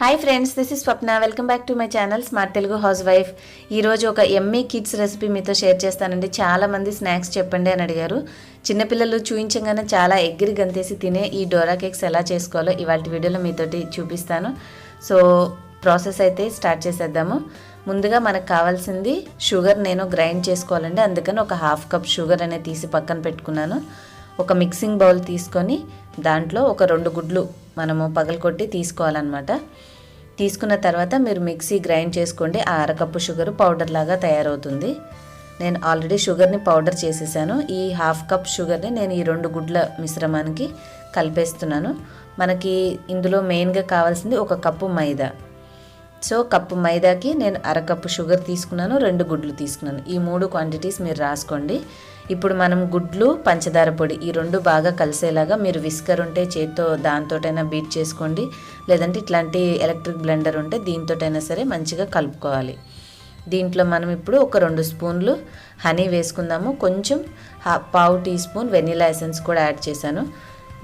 Hi friends, this is Swapna. Welcome back to my channel smart Telugu house wife. ఈరోజు ఒక Emmy kids recipe మీతో share చేస్తానండి. చాలామంది snacks చెప్పండి అని అడిగారు. చిన్నపిల్లలు చూయించగానే చాలా ఎగిరి గంతేసి తినే ఈ డోరా కేక్స్ ఎలా చేసుకోవాలో ఇవాళ వీడియోలో మీతోటి చూపిస్తాను. సో ప్రాసెస్ అయితే స్టార్ట్ చేసేద్దాము. ముందుగా మనకు కావాల్సింది షుగర్ నేను గ్రైండ్ చేసుకోవాలండి. అందుకని ఒక హాఫ్ కప్ షుగర్ అనేది తీసి పక్కన పెట్టుకున్నాను. ఒక మిక్సింగ్ బౌల్ తీసుకొని దాంట్లో ఒక 2 గుడ్లు మనము పగలకొట్టి తీసుకోవాలన్నమాట. తీసుకున్న తర్వాత మీరు మిక్సీ గ్రైండ్ చేసుకోండి. ఆ అరకప్పు షుగర్ పౌడర్ లాగా తయారవుతుంది. నేను ఆల్రెడీ షుగర్ని పౌడర్ చేసేసాను. ఈ హాఫ్ కప్ షుగర్ని నేను ఈ 2 గుడ్ల మిశ్రమానికి కలిపేస్తున్నాను. మనకి ఇందులో మెయిన్గా కావాల్సింది 1 కప్పు మైదా. సో కప్పు మైదాకి నేను అరకప్పు షుగర్ తీసుకున్నాను, 2 గుడ్లు తీసుకున్నాను. ఈ 3 క్వాంటిటీస్ మీరు రాసుకోండి. ఇప్పుడు మనం గుడ్లు పంచదార పొడి ఈ 2 బాగా కలిసేలాగా మీరు విస్కర్ ఉంటే చేత్తో దాంతోటైనా బీట్ చేసుకోండి, లేదంటే ఇట్లాంటి ఎలక్ట్రిక్ బ్లెండర్ ఉంటే దీంతోటైనా సరే మంచిగా కలుపుకోవాలి. దీంట్లో మనం ఇప్పుడు ఒక 2 స్పూన్లు హనీ వేసుకుందాము. కొంచెం పావు టీ స్పూన్ వెనిలా ఎసెన్స్ కూడా యాడ్ చేశాను.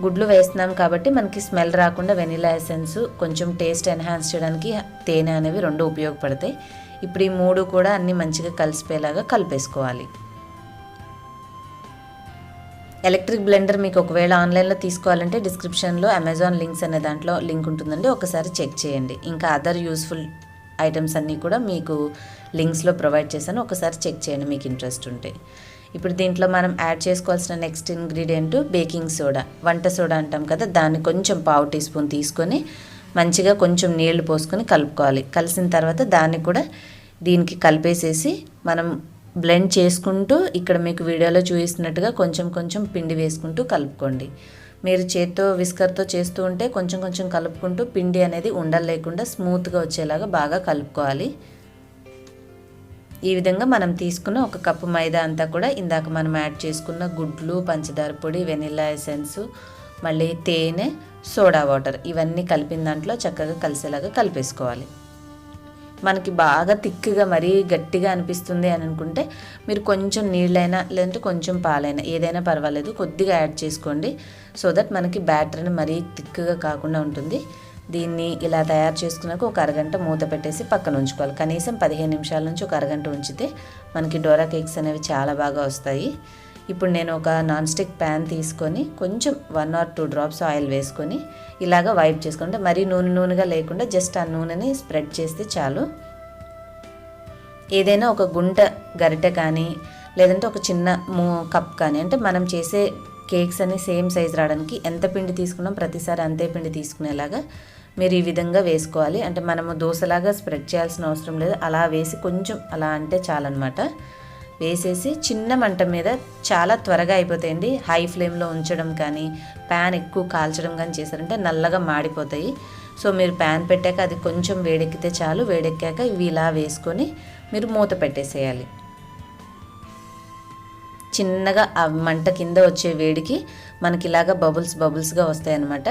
గుడ్లు వేస్తున్నాం కాబట్టి మనకి స్మెల్ రాకుండా వెనిలా ఎసెన్స్ కొంచెం టేస్ట్ ఎన్హాన్స్ చేయడానికి తేనె అనేవి 2 ఉపయోగపడతాయి. ఇప్పుడు ఈ 3 కూడా అన్నీ మంచిగా కలిసిపోయేలాగా కలిపేసుకోవాలి. ఎలక్ట్రిక్ బ్లెండర్ మీకు ఒకవేళ ఆన్లైన్లో తీసుకోవాలంటే డిస్క్రిప్షన్లో అమెజాన్ లింక్స్ అనే దాంట్లో లింక్ ఉంటుందండి, ఒకసారి చెక్ చేయండి. ఇంకా అదర్ యూస్ఫుల్ ఐటమ్స్ అన్నీ కూడా మీకు లింక్స్లో ప్రొవైడ్ చేశాను, ఒకసారి చెక్ చేయండి మీకు ఇంట్రెస్ట్ ఉంటే. ఇప్పుడు దీంట్లో మనం యాడ్ చేసుకోవాల్సిన నెక్స్ట్ ఇంగ్రీడియంట్ బేకింగ్ సోడా, వంట సోడా అంటాం కదా, దాన్ని కొంచెం పావు టీ స్పూన్ తీసుకొని మంచిగా కొంచెం నీళ్లు పోసుకొని కలుపుకోవాలి. కలిసిన తర్వాత దాన్ని కూడా దీనికి కలిపేసేసి మనం బ్లెండ్ చేసుకుంటూ ఇక్కడ మీకు వీడియోలో చూపిస్తున్నట్టుగా కొంచెం కొంచెం పిండి వేసుకుంటూ కలుపుకోండి. మీరు చేత్తో విస్కర్తో చేస్తూ ఉంటే కొంచెం కొంచెం కలుపుకుంటూ పిండి అనేది ఉండలు లేకుండా స్మూత్గా వచ్చేలాగా బాగా కలుపుకోవాలి. ఈ విధంగా మనం తీసుకున్న 1 కప్పు మైదా అంతా కూడా ఇందాక మనం యాడ్ చేసుకున్న గుడ్లు, పంచదార పొడి, వెనిలా ఎసెన్స్, మళ్ళీ తేనె, సోడా వాటర్ ఇవన్నీ కలిపిన దాంట్లో చక్కగా కలిసేలాగా కలిపేసుకోవాలి. మనకి బాగా తిక్కుగా మరీ గట్టిగా అనిపిస్తుంది అని అనుకుంటే మీరు కొంచెం నీళ్ళైనా లేదంటే కొంచెం పాలైనా ఏదైనా పర్వాలేదు కొద్దిగా యాడ్ చేసుకోండి. సో దట్ మనకి బ్యాటర్ అని మరీ తిక్కుగా కాకుండా ఉంటుంది. దీన్ని ఇలా తయారు చేసుకున్నాక ఒక అరగంట మూత పెట్టేసి పక్కన ఉంచుకోవాలి. కనీసం 15 నిమిషాల నుంచి ఒక అరగంట ఉంచితే మనకి డోరా కేక్స్ అనేవి చాలా బాగా వస్తాయి. ఇప్పుడు నేను ఒక నాన్ స్టిక్ ప్యాన్ తీసుకొని కొంచెం 1 or 2 డ్రాప్స్ ఆయిల్ వేసుకొని ఇలాగ వైప్ చేసుకుంటే మరీ నూనెగా లేకుండా జస్ట్ ఆ నూనెని స్ప్రెడ్ చేస్తే చాలు. ఏదైనా ఒక గుంట గరిటె కానీ లేదంటే ఒక చిన్న కప్ కానీ, అంటే మనం చేసే కేక్స్ అన్ని సేమ్ సైజ్ రావడానికి ఎంత పిండి తీసుకున్నాం ప్రతిసారి అంతే పిండి తీసుకునేలాగా మీరు ఈ విధంగా వేసుకోవాలి. అంటే మనము దోశలాగా స్ప్రెడ్ చేయాల్సిన అవసరం లేదు, అలా వేసి కొంచెం అలా అంటే చాలన్నమాట. వేసేసి చిన్న మంట మీద చాలా త్వరగా అయిపోతాయండి. హై ఫ్లేమ్లో ఉంచడం కానీ ప్యాన్ ఎక్కువ కాల్చడం కానీ చేశారంటే నల్లగా మాడిపోతాయి. సో మీరు ప్యాన్ పెట్టాక అది కొంచెం వేడెక్కితే చాలు. వేడెక్కాక ఇవి ఇలా వేసుకొని మీరు మూత పెట్టేసేయాలి. చిన్నగా ఆ మంట కింద వచ్చే వేడికి మనకి ఇలాగా బబుల్స్గా వస్తాయి అన్నమాట.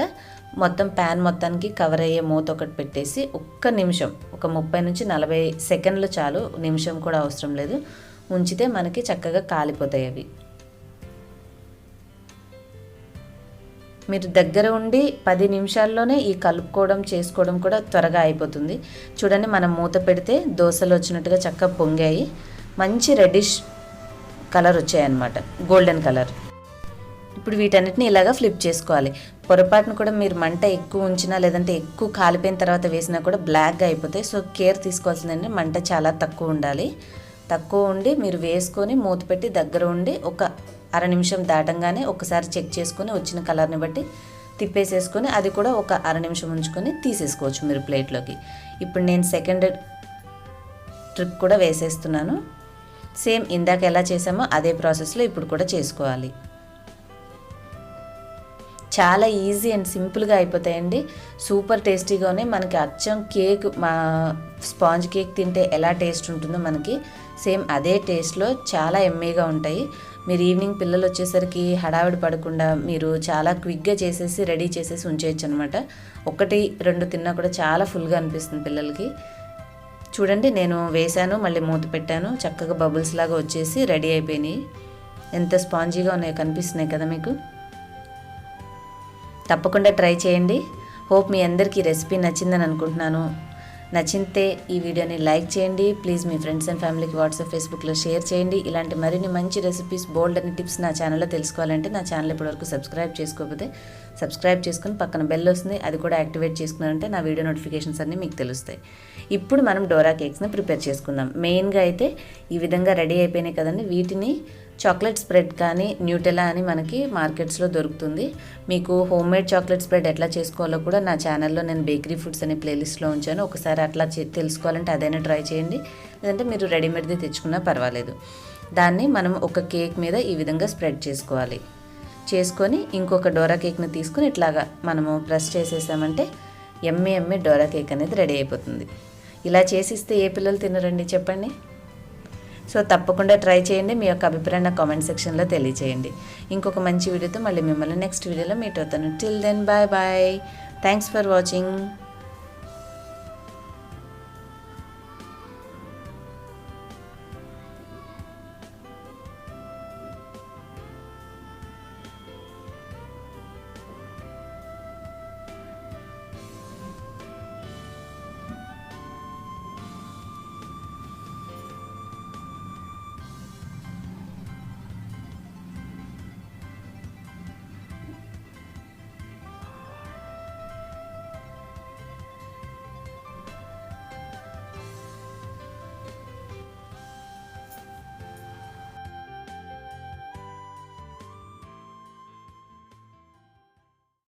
మొత్తం ప్యాన్ మొత్తానికి కవర్ అయ్యే మూత ఒకటి పెట్టేసి 1 నిమిషం, ఒక 30 నుంచి 40 సెకండ్లు చాలు, నిమిషం కూడా అవసరం లేదు, ఉంచితే మనకి చక్కగా కాలిపోతాయి అవి. మీరు దగ్గర ఉండి 10 నిమిషాల్లోనే ఈ కలుపుకోవడం చేసుకోవడం కూడా త్వరగా అయిపోతుంది. చూడండి, మనం మూత పెడితే దోశలు వచ్చినట్టుగా చక్కగా పొంగాయి, మంచి రెడ్డిష్ కలర్ వచ్చాయన్నమాట, గోల్డెన్ కలర్. ఇప్పుడు వీటన్నిటిని ఇలాగా ఫ్లిప్ చేసుకోవాలి. పొరపాటును కూడా మీరు మంట ఎక్కువ ఉంచినా లేదంటే ఎక్కువ కాలిపోయిన తర్వాత వేసినా కూడా బ్లాక్గా అయిపోతాయి. సో కేర్ తీసుకోవాల్సిందంటే మంట చాలా తక్కువ ఉండాలి. తక్కువ ఉండి మీరు వేసుకొని మూత పెట్టి దగ్గర ఉండి ఒక అర నిమిషం దాటంగానే ఒకసారి చెక్ చేసుకొని వచ్చిన కలర్ని బట్టి తిప్పేసేసుకొని అది కూడా ఒక అర నిమిషం ఉంచుకొని తీసేసుకోవచ్చు మీరు ప్లేట్లోకి. ఇప్పుడు నేను సెకండ్ ట్రిప్ కూడా వేసేస్తున్నాను. సేమ్ ఇందాక ఎలా చేసామో అదే ప్రాసెస్లో ఇప్పుడు కూడా చేసుకోవాలి. చాలా ఈజీ అండ్ సింపుల్గా అయిపోతాయండి. సూపర్ టేస్టీగా ఉన్నాయి. మనకి అచ్చం కేక్, మా స్పాంజ్ కేక్ తింటే ఎలా టేస్ట్ ఉంటుందో మనకి సేమ్ అదే టేస్ట్లో చాలా ఎమ్మీగా ఉంటాయి. మీరు ఈవినింగ్ పిల్లలు వచ్చేసరికి హడావిడి పడకుండా మీరు చాలా క్విక్గా చేసేసి రెడీ చేసేసి ఉంచేయచ్చు అనమాట. 1, 2 తిన్నా కూడా చాలా ఫుల్గా అనిపిస్తుంది పిల్లలకి. చూడండి, నేను వేసాను, మళ్ళీ మూత పెట్టాను, చక్కగా బబుల్స్ లాగా వచ్చేసి రెడీ అయిపోయినాయి. ఎంత స్పాంజీగా ఉన్నాయో కనిపిస్తున్నాయి కదా మీకు. తప్పకుండా ట్రై చేయండి. హోప్ మీ అందరికీ రెసిపీ నచ్చిందని అనుకుంటున్నాను. నచ్చితే ఈ వీడియోని లైక్ చేయండి. ప్లీజ్ మీ ఫ్రెండ్స్ అండ్ ఫ్యామిలీకి వాట్సాప్, ఫేస్బుక్లో షేర్ చేయండి. ఇలాంటి మరిన్ని మంచి రెసిపీస్, బోల్డ్ అని టిప్స్ నా ఛానల్లో తెలుసుకోవాలంటే నా ఛానల్ ఇప్పటివరకు సబ్స్క్రైబ్ చేసుకోకపోతే సబ్స్క్రైబ్ చేసుకుని పక్కన బెల్ వస్తుంది, అది కూడా యాక్టివేట్ చేసుకున్నారంటే నా వీడియో నోటిఫికేషన్స్ అన్నీ మీకు తెలుస్తాయి. ఇప్పుడు మనం డోరా కేక్స్ని ప్రిపేర్ చేసుకుందాం. మెయిన్గా అయితే ఈ విధంగా రెడీ అయిపోయినాయి కదండి. వీటిని చాక్లెట్ స్ప్రెడ్ కానీ న్యూటెలా అని మనకి మార్కెట్స్లో దొరుకుతుంది. మీకు హోమ్ మేడ్ చాక్లెట్ స్ప్రెడ్ ఎట్లా చేసుకోవాలో కూడా నా ఛానల్లో నేను బేకరీ ఫుడ్స్ అనే ప్లేలిస్ట్లో ఉంచాను. ఒకసారి అట్లా తెలుసుకోవాలంటే అదైనా ట్రై చేయండి, లేదంటే మీరు రెడీమేడ్ది తెచ్చుకున్నా పర్వాలేదు. దాన్ని మనం ఒక కేక్ మీద ఈ విధంగా స్ప్రెడ్ చేసుకోవాలి. చేసుకొని ఇంకొక డోరా కేక్ని తీసుకుని ఇట్లాగా మనము ప్రెస్ చేసేసామంటే ఎమ్మె డోరా కేక్ అనేది రెడీ అయిపోతుంది. ఇలా చేసిస్తే ఏ పిల్లలు తినరండి చెప్పండి. సో తప్పకుండా ట్రై చేయండి. మీ యొక్క అభిప్రాయం నా కామెంట్ సెక్షన్లో తెలియచేయండి. ఇంకొక మంచి వీడియోతో మళ్ళీ మిమ్మల్ని నెక్స్ట్ వీడియోలో మీట్ అవుతాను. Till then bye bye. Thanks for watching.